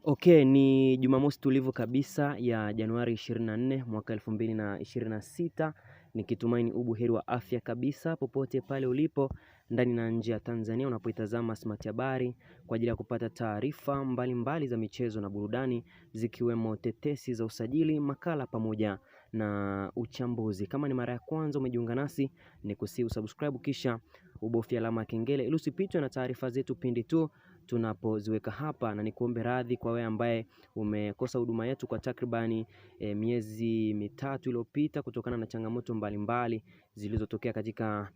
Okay, ni Jumamosi tulivu kabisa ya Januari 24 mwaka 2026. Nikitumaini ubuheri wa afya kabisa popote pale ulipo ndani na nje ya Tanzania unapoitazama Smart Habari kwa ajili ya kupata taarifa mbalimbali za michezo na burudani, zikiwemo tetesi za usajili, makala pamoja na uchambuzi. Kama ni mara ya kwanza umejiunga nasi, ni kusihi usubscribe kisha ubofya alama ya kengele ili usipitwe na taarifa zetu pindi tu tunapoziweka hapa, na nikuombe radhi kwa wewe ambaye umekosa huduma yetu kwa takribani miezi mitatu iliyopita kutokana na changamoto mbalimbali zilizotokea katika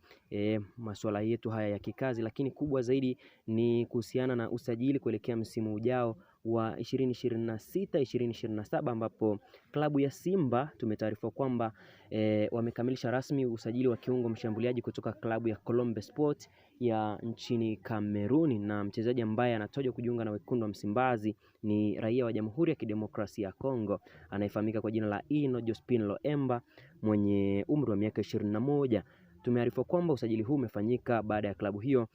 masuala yetu haya ya kikazi, lakini kubwa zaidi ni kuhusiana na usajili kuelekea msimu ujao wa 2026-2027 ambapo klabu ya Simba tumetaarifa kwamba wamekamilisha rasmi usajili wa kiungo mshambuliaji kutoka klabu ya Colombe Sport ya nchini Kameruni, na mchezaji ambaye anatajwa kujiunga na wekundu wa Msimbazi ni raia wa Jamhuri ya Kidemokrasia ya Kongo anayefahamika kwa jina la Ino Jospin Loemba mwenye umri wa miaka 21. Tumearifu kwamba usajili huu umefanyika baada ya klabu hiyo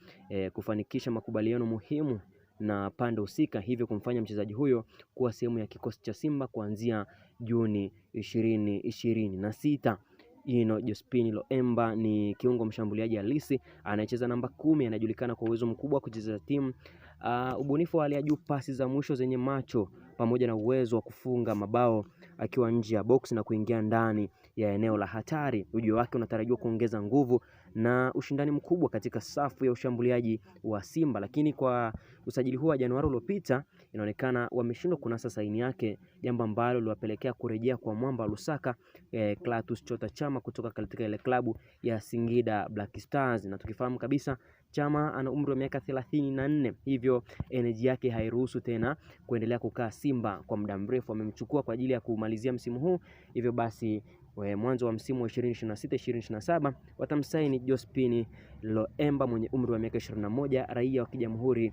kufanikisha makubaliano muhimu na pande husika, hivyo kumfanya mchezaji huyo kuwa sehemu ya kikosi cha Simba kuanzia Juni 2026. Ino Jospin Loemba ni kiungo mshambuliaji halisi anayecheza namba 10, anajulikana kwa uwezo mkubwa wa kucheza timu, ubunifu wa hali ya juu, pasi za mwisho zenye macho pamoja na uwezo wa kufunga mabao akiwa nje ya box na kuingia ndani ya eneo la hatari. Ujio wake unatarajiwa kuongeza nguvu na ushindani mkubwa katika safu ya ushambuliaji wa Simba, lakini kwa usajili huu wa Januari uliopita inaonekana wameshindwa kunasa saini yake, jambo ambalo liwapelekea kurejea kwa mwamba Lusaka Clatous Chota Chama kutoka katika ile klabu ya Singida Black Stars, na tukifahamu kabisa Chama ana umri wa miaka 34, hivyo energy yake hairuhusu tena kuendelea kukaa Simba kwa muda mrefu. Wamemchukua kwa ajili ya kumalizia msimu huu, hivyo basi mwanzo wa msimu wa 2026-2027 watamsaini Jospin Loemba mwenye umri wa miaka 21, raia wa Jamhuri